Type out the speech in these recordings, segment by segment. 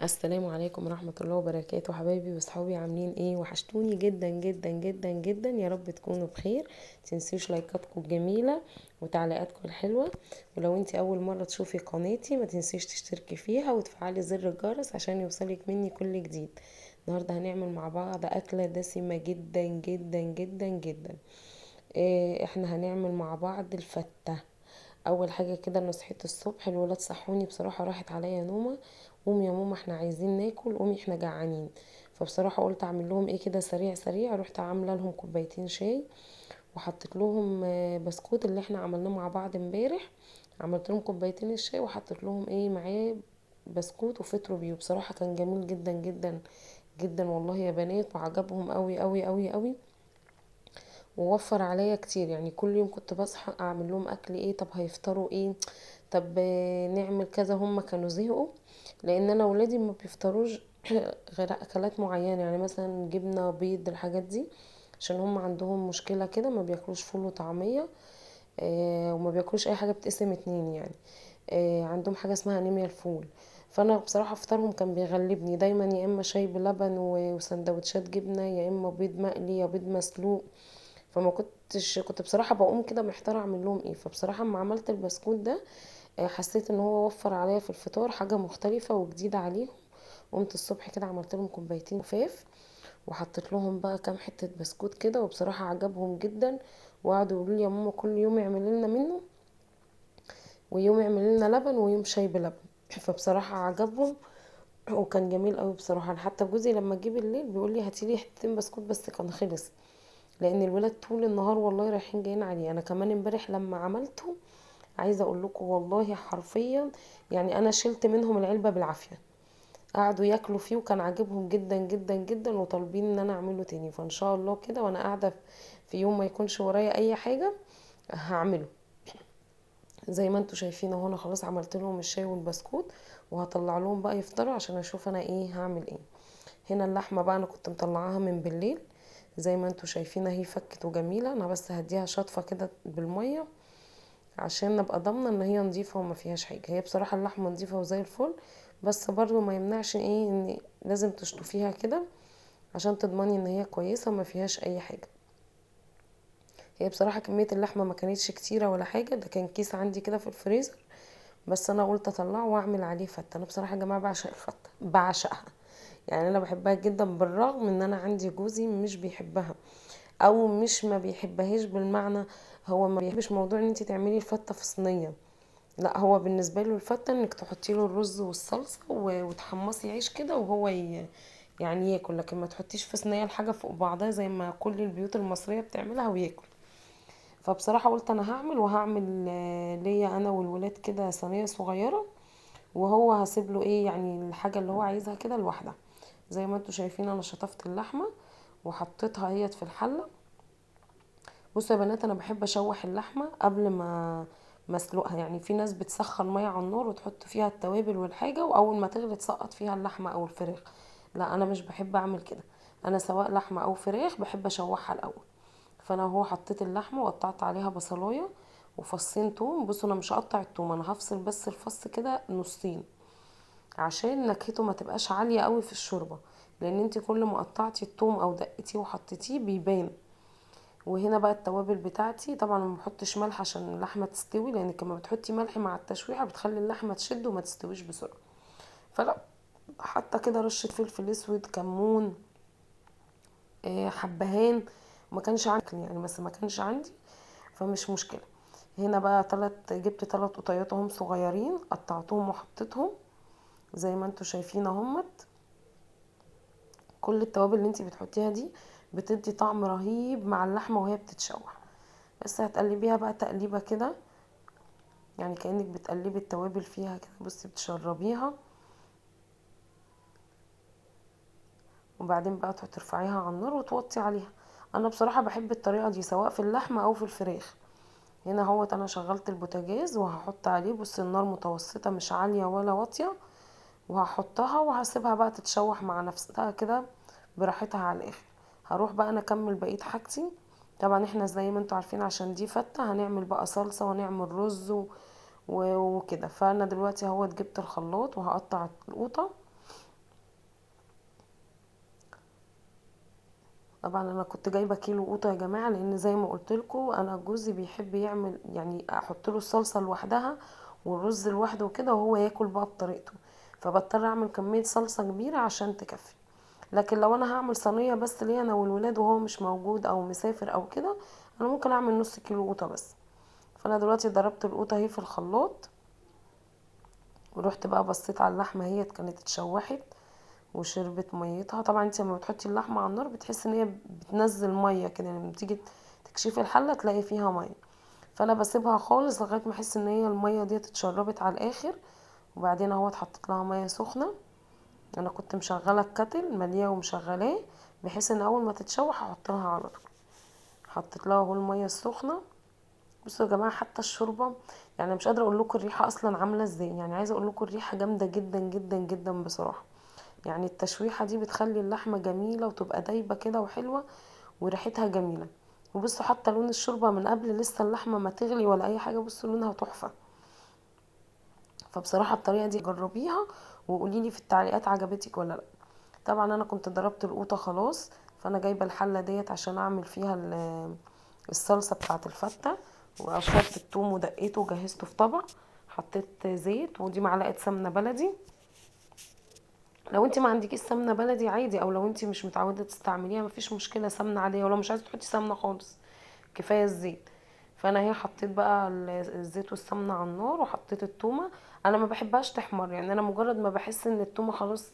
السلام عليكم ورحمة الله وبركاته، حبايبي وصحابي، عاملين ايه؟ وحشتوني جدا جدا جدا جدا. يا رب تكونوا بخير. متنسوش لايكاتكم الجميلة وتعليقاتكم الحلوة. ولو انتي اول مرة تشوفي قناتي ما تنسيش تشتركي فيها وتفعلي زر الجرس عشان يوصلك مني كل جديد. النهاردة هنعمل مع بعض اكلة دسمة جدا جدا جدا جدا. احنا هنعمل مع بعض الفتة. اول حاجه كده انا صحيت الصبح، الولاد صحوني بصراحه، راحت عليا نومه. قومي يا ماما احنا عايزين ناكل، قومي احنا جعانين. فبصراحه قلت اعمل لهم ايه كده سريع سريع. رحت عامله لهم كوبايتين شاي وحطيت لهم بسكوت اللي احنا عملناه مع بعض امبارح. عملت لهم كوبايتين الشاي وحطيت لهم ايه معاه بسكوت وفطروا بيه. بصراحه كان جميل جدا جدا جدا والله يا بنات، وعجبهم قوي قوي قوي قوي. ووفر عليا كتير، يعني كل يوم كنت بصحى اعمل لهم اكل ايه، طب هيفطروا ايه، طب نعمل كذا. هم كانوا زهقوا لان انا ولادي ما بيفطروش غير اكلات معينه، يعني مثلا جبنه بيض الحاجات دي، عشان هم عندهم مشكله كده ما بياكلوش فول وطعميه. وما بياكلوش اي حاجه بتقسم اتنين يعني. عندهم حاجه اسمها انيميا الفول. فانا بصراحه فطارهم كان بيغلبني دايما، يا اما شاي بلبن وسندوتشات جبنه، يا اما بيض مقلي يا بيض مسلوق. فما كنت بصراحه بقوم كده محتاره اعمل لهم ايه. فبصراحه اما عملت البسكوت ده حسيت ان هو وفر عليا في الفطار حاجه مختلفه وجديده عليهم. قمت الصبح كده عملت لهم كوبايتين خفاف وحطيت لهم بقى كام حته بسكوت كده، وبصراحه عجبهم جدا. وقعدوا يقولوا لي يا ماما كل يوم اعملي لنا منه، ويوم اعملي لنا لبن ويوم شاي بلبن. فبصراحه عجبهم وكان جميل قوي بصراحه. حتى جوزي لما جه بالليل بيقول لي هاتي لي حتتين بسكوت بس كان خلص، لان الولاد طول النهار والله رايحين جايين عليه. انا كمان امبارح لما عملته عايزه اقول لكم والله حرفيا يعني انا شلت منهم العلبه بالعافيه. قعدوا ياكلوا فيه وكان عاجبهم جدا جدا جدا وطالبين ان انا اعمله تاني. فان شاء الله كده وانا قاعده في يوم ما يكونش ورايا اي حاجه هعمله. زي ما انتوا شايفين اهو، انا خلاص عملت لهم الشاي والبسكوت وهطلع لهم بقى يفطروا عشان اشوف انا ايه هعمل ايه. هنا اللحمه بقى انا كنت مطلعاها من بالليل، زي ما انتوا شايفين اهي فكت وجميله. انا بس هديها شطفه كده بالميه عشان نبقى ضامنه ان هي نظيفه وما فيهاش حاجه. هي بصراحه اللحمه نظيفه وزي الفل، بس برضو ما يمنعش ايه ان لازم تشطفيها كده عشان تضمني ان هي كويسه وما فيهاش اي حاجه. هي بصراحه كميه اللحمه ما كانتش كتيره ولا حاجه، ده كان كيس عندي كده في الفريزر، بس انا قلت اطلعه واعمل عليه فته. انا بصراحه يا جماعه بعشق الفته، بعشقها. يعني انا بحبها جدا بالرغم ان انا عندي جوزي مش بيحبها، او مش ما بيحبهاش بالمعنى، هو ما بيحبش موضوع ان انت تعملي الفته في صينيه. لا، هو بالنسبه له الفته انك تحطي له الرز والصلصه وتحمصي عيش كده وهو يعني ياكل، لكن ما تحطيش في صينيه الحاجه فوق بعضها زي ما كل البيوت المصريه بتعملها وياكل. فبصراحه قلت انا وهعمل ليا انا والولاد كده صينيه صغيره، وهو هسيب له ايه يعني الحاجه اللي هو عايزها كده لوحدها. زي ما انتوا شايفين انا شطفت اللحمه وحطيتها هي في الحله. بصوا يا بنات، انا بحب اشوح اللحمه قبل ما اسلقها. يعني في ناس بتسخن ميه على النار وتحط فيها التوابل والحاجه واول ما تغلي تسقط فيها اللحمه او الفراخ. لا، انا مش بحب اعمل كده. انا سواء لحمه او فراخ بحب اشوحها الاول. فانا هو حطيت اللحمه وقطعت عليها بصلايه وفصين توم. بصوا انا مش هقطع التوم، انا هفصل بس الفص كده نصين عشان نكهته ما تبقاش عاليه قوي في الشوربه، لان انت كل ما قطعتي التوم او دقتيه وحطيتيه بيبان. وهنا بقى التوابل بتاعتي، طبعا ما بحطش ملح عشان اللحمه تستوي، لان لما بتحطي ملح مع التشويحه بتخلي اللحمه تشد وما تستويش بسرعه. فلا، حتى كده رشه فلفل اسود، كمون، حبهان. ما كانش عندي يعني، بس ما كانش عندي فمش مشكله. هنا بقى جبت 3 قطيات اهم صغيرين، قطعتهم وحطيتهم زي ما انتوا شايفين اهمت. كل التوابل اللي انتي بتحطيها دي بتدي طعم رهيب مع اللحمه وهي بتتشوح. بس هتقلبيها بقى تقليبه كده، يعني كأنك بتقلبي التوابل فيها كده، بصي بتشربيها. وبعدين بقى ترفعيها على النار وتوطي عليها. انا بصراحة بحب الطريقة دي سواء في اللحمة او في الفراخ. هنا اهوت انا شغلت البوتاجاز وهحط عليه، بصي النار متوسطة مش عالية ولا واطية، وهحطها وهسيبها بقى تتشوح مع نفسها كده براحتها على الاخر. هروح بقى انا اكمل بقية حاجتي. طبعا احنا زي ما انتوا عارفين عشان دي فتة هنعمل بقى صلصة ونعمل رز وكده. فانا دلوقتي اهوت جبت الخلاط وهقطع القوطة طبعا انا كنت جايبه كيلو قوطه يا جماعه، لان زي ما قلت لكم انا جوزي بيحب يعمل يعني احط له الصلصه لوحدها والرز لوحده وكده، وهو ياكل بقى بطريقته، فبضطر اعمل كميه صلصه كبيره عشان تكفي. لكن لو انا هعمل صينيه بس ليا انا والولاد وهو مش موجود او مسافر او كده، انا ممكن اعمل نص كيلو قوطه بس. فانا دلوقتي ضربت القوطه اهي في الخلاط، ورحت بقى بصيت على اللحمه، هي كانت اتشوحت وشربت ميتها. طبعا انت لما بتحطي اللحمه على النار بتحسي ان هي بتنزل ميه كده، يعني لما تيجي تكشفي الحله تلاقي فيها ميه. فانا بسيبها خالص لغايه ما احس ان هي الميه دي اتشربت على الاخر. وبعدين اهو اتحطت لها ميه سخنه، انا كنت مشغله الكتل ملياه ومشغلاه، بحيث ان اول ما تتشوح احط لها على طول. حطيت لها اهو الميه السخنه. بصوا يا جماعه حتى الشوربه، يعني مش قادره اقول لكم الريحه اصلا عامله ازاي، يعني عايزه اقول لكم الريحه جامده جدا جدا جدا بصراحه. يعني التشويحه دي بتخلي اللحمه جميله وتبقى دايبه كده وحلوه وريحتها جميله. وبصوا حتى لون الشوربه من قبل لسه اللحمه ما تغلي ولا اي حاجه، بصوا لونها تحفه. فبصراحه الطريقه دي جربيها وقولي لي في التعليقات عجبتك ولا لا. طبعا انا كنت ضربت القوطه خلاص، فانا جايبه الحله ديت عشان اعمل فيها الصلصه بتاعه الفته. وقشرت الثوم ودقيته وجهزته في طبق، حطيت زيت ودي معلقه سمنه بلدي. لو انت ما عندكيش سمنه بلدي عادي، او لو انت مش متعوده تستعمليها مفيش مشكله، سمنه عاديه، ولو مش عايزه تحطي سمنه خالص كفايه الزيت. فانا هي حطيت بقى الزيت والسمنه على النار، وحطيت التومه. انا ما بحبهاش تحمر، يعني انا مجرد ما بحس ان التومه خلاص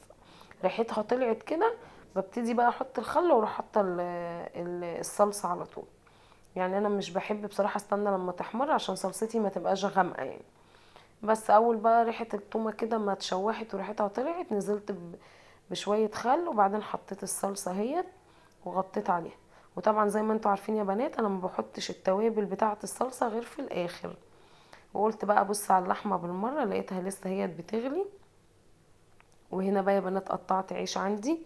ريحتها طلعت كده ببتدي بقى احط الخل واروح حاطه الصلصه على طول. يعني انا مش بحب بصراحه استنى لما تحمر عشان صلصتي ما تبقاش غامقه يعني. بس اول بقى ريحه التومه كده ما اتشوحت وريحتها طلعت، نزلت بشويه خل، وبعدين حطيت الصلصه اهيت وغطيت عليها. وطبعا زي ما انتوا عارفين يا بنات انا ما بحطش التوابل بتاعه الصلصه غير في الاخر. وقلت بقى ابص على اللحمه بالمره لقيتها لسه هي بتغلي. وهنا بقى يا بنات قطعت عيش عندي،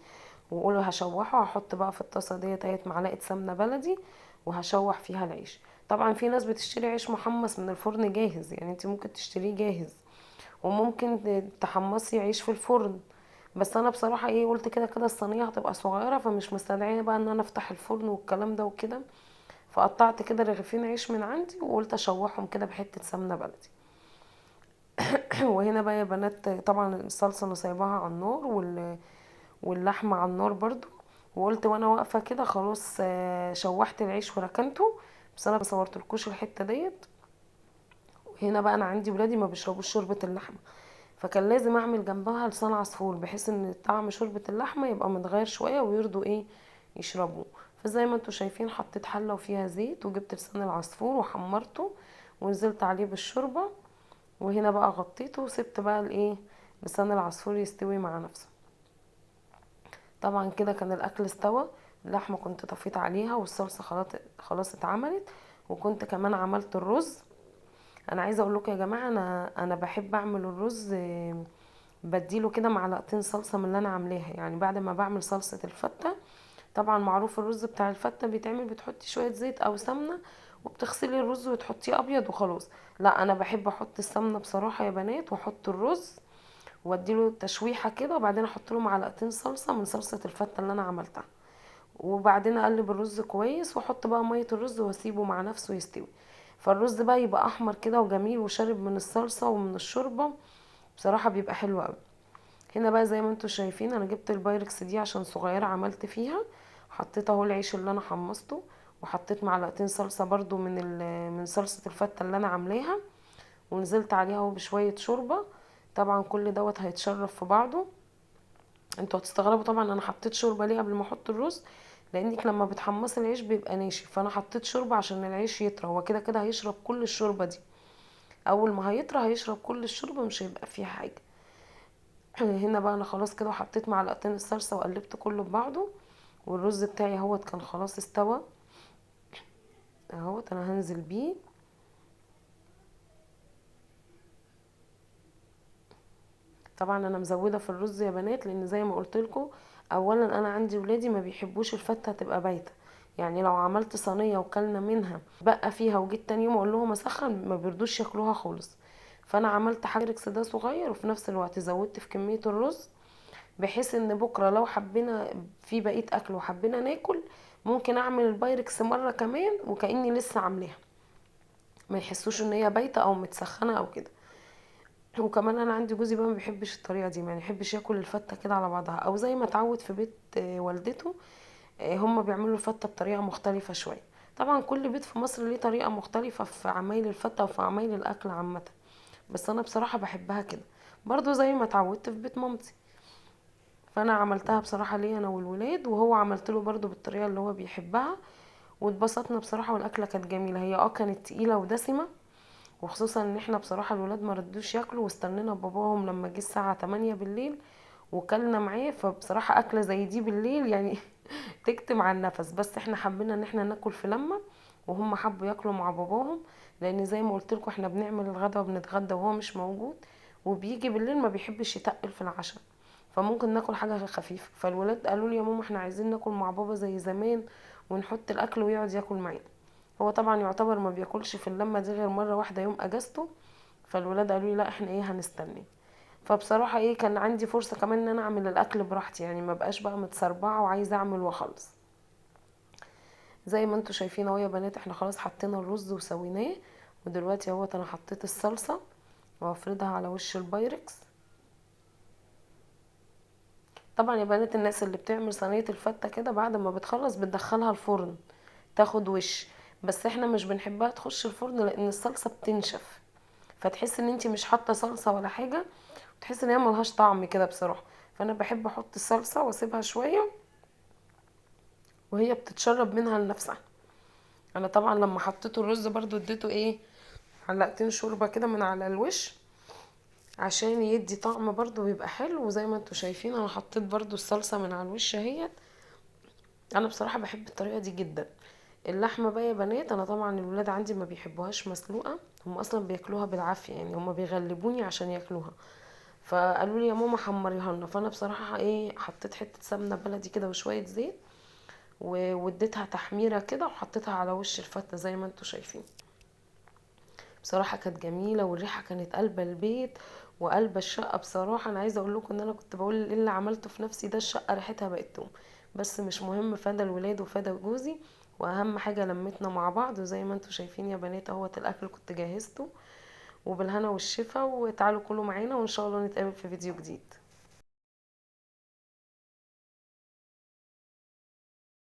واقول هشوحه، هحط بقى في الطاسه ديت اهيت معلقه سمنه بلدي وهشوح فيها العيش. طبعا في ناس بتشتري عيش محمص من الفرن جاهز، يعني انت ممكن تشتريه جاهز وممكن تحمصي عيش في الفرن. بس انا بصراحه ايه قلت كده كده الصينيه هتبقى صغيره، فمش مستدعيه بقى ان انا افتح الفرن والكلام ده وكده. فقطعت كده رغيفين عيش من عندي وقلت اشوحهم كده بحته سمنه بلدي. وهنا بقى يا بنات طبعا الصلصه انا سايباها على النار واللحمه على النار برضو. وقلت وانا واقفه كده خلاص شوحت العيش وركنته. بس انا مصورتلكوش الحته ديت. وهنا بقى انا عندي ولادي ما بيشربوش شوربه اللحمه، فكان لازم اعمل جنبها لسان عصفور بحيث ان طعم شوربة اللحمة يبقى متغير شوية ويرضوا ايه يشربوه. فزي ما انتوا شايفين حطيت حلة وفيها زيت وجبت لسان العصفور وحمرته ونزلت عليه بالشوربة. وهنا بقى غطيته وسبت بقى الايه لسان العصفور يستوي مع نفسه. طبعا كده كان الاكل استوى. اللحمة كنت طفيت عليها والصلصة خلاص اتعملت. وكنت كمان عملت الرز. انا عايزه اقول لكم يا جماعه انا بحب اعمل الرز بديله كده معلقتين صلصه من اللي انا عاملاها، يعني بعد ما بعمل صلصه الفته. طبعا معروف الرز بتاع الفته بيتعمل بتحطي شويه زيت او سمنه وبتغسلي الرز وتحطيه ابيض وخلاص. لا انا بحب احط السمنه بصراحه يا بنات واحط الرز واديله تشويحه كده، وبعدين احط له معلقتين صلصه من صلصه الفته اللي انا عملتها. وبعدين اقلب الرز كويس واحط بقى ميه الرز واسيبه مع نفسه يستوي. فالرز بقى يبقى احمر كده وجميل وشارب من الصلصه ومن الشوربه، بصراحه بيبقى حلو قوي. هنا بقى زي ما انتوا شايفين انا جبت البايركس دي عشان صغيره عملت فيها. حطيت اهو العيش اللي انا حمصته، وحطيت معلقتين صلصه برضو من صلصه الفته اللي انا عاملاها، ونزلت عليها اهو بشويه شوربه. طبعا كل دوت هيتشرب في بعضه. انتوا هتستغربوا طبعا انا حطيت شوربه ليه قبل ما احط الرز، لانك لما بتحمصي العيش بيبقى ناشف، فانا حطيت شوربه عشان العيش يطرى، هو كده كده هيشرب كل الشوربه دي. اول ما هيطرى هيشرب كل الشوربه مش هيبقى فيه حاجه. هنا بقى انا خلاص كده وحطيت معلقتين الصلصه وقلبت كله ببعضه. والرز بتاعي اهوت كان خلاص استوى اهوت، انا هنزل بيه. طبعا انا مزوده في الرز يا بنات لان زي ما قلت لكم اولا انا عندي ولادي ما بيحبوش الفته تبقى بايته. يعني لو عملت صينيه وكلنا منها بقى فيها وجيت تاني يوم اقول لهم اسخن ما بيرضوش ياكلوها خالص. فانا عملت حاجه ده صغير وفي نفس الوقت زودت في كميه الرز. بحيث ان بكره لو حبينا في بقيه اكل وحبينا ناكل ممكن اعمل البايركس مره كمان وكاني لسه عاملاها، ما يحسوش ان هي بايته او متسخنه او كده. وكمان انا عندي جوزي بقى ما بيحبش الطريقه دي، ما يحبش ياكل الفته كده على بعضها، او زي ما اتعود في بيت والدته. هم بيعملوا الفته بطريقه مختلفه شويه. طبعا كل بيت في مصر ليه طريقه مختلفه في عمايل الفته وفي عمايل الاكل عامه، بس انا بصراحه بحبها كده برضو زي ما اتعودت في بيت مامتي. فانا عملتها بصراحه ليا انا والولاد، وهو عملت له برضو بالطريقه اللي هو بيحبها، واتبسطنا بصراحه. والاكله كانت جميله، هي كانت تقيله ودسمه، وخصوصا ان احنا بصراحه الولاد ما ردوش ياكلوا، واستنينا باباهم لما جه الساعه 8 بالليل وكلنا معاه. فبصراحه اكله زي دي بالليل يعني تكتم على النفس، بس احنا حبينا ان احنا ناكل في لمه، وهم حبوا ياكلوا مع باباهم، لان زي ما قلت لكم احنا بنعمل الغدا وبنتغدى وهو مش موجود، وبيجي بالليل ما بيحبش يتقل في العشاء، فممكن ناكل حاجه خفيفه. فالولاد قالوا لي يا ماما احنا عايزين ناكل مع بابا زي زمان، ونحط الاكل ويقعد ياكل معانا. هو طبعا يعتبر ما بياكلش في اللمه دي غير مره واحده يوم اجازته، فالولاد قالوا لي لا احنا هنستنى. فبصراحه كان عندي فرصه كمان ان انا اعمل الاكل براحتي، يعني ما بقاش بقى متسربعه وعايزه اعمل واخلص. زي ما انتوا شايفين اهو يا بنات، احنا خلاص حطينا الرز وسويناه، ودلوقتي اهوت انا حطيت الصلصه وافردها على وش البايركس. طبعا يا بنات الناس اللي بتعمل صينيه الفته كده بعد ما بتخلص بتدخلها الفرن تاخد وش، بس احنا مش بنحبها تخش الفرن لان الصلصه بتنشف، فتحس ان انتي مش حاطه صلصه ولا حاجه، تحس ان هي ملهاش طعم كده بصراحه. فانا بحب احط الصلصه واسيبها شويه وهي بتتشرب منها لنفسها. انا طبعا لما حطيته الرز برضو اديته معلقتين شوربه كده من على الوش عشان يدي طعم برضو بيبقى حلو. وزي ما انتوا شايفين انا حطيت برضو الصلصه من على الوش اهيت. انا بصراحه بحب الطريقه دي جدا. اللحمه بقى يا بنات انا طبعا الولاد عندي ما بيحبوهاش مسلوقه، هم اصلا بياكلوها بالعافيه، يعني هم بيغلبوني عشان ياكلوها. فقالوا لي يا ماما حمريها لنا، فانا بصراحه حطيت حته سمنه بلدي كده وشويه زيت واديتها تحميره كده وحطيتها على وش الفته زي ما انتوا شايفين. بصراحه كانت جميله والريحه كانت قلبه البيت وقلبه الشقه. بصراحه انا عايزه اقول لكم ان انا كنت بقول ايه اللي عملته في نفسي ده، الشقه ريحتها بقت توم. بس مش مهم، فدا الولاد وفدا جوزي، واهم حاجه لمتنا مع بعض. وزي ما انتوا شايفين يا بنات اهوت الاكل كنت جهزته، وبالهنا والشفا، وتعالوا كلوا معانا وان شاء الله نتقابل في فيديو جديد.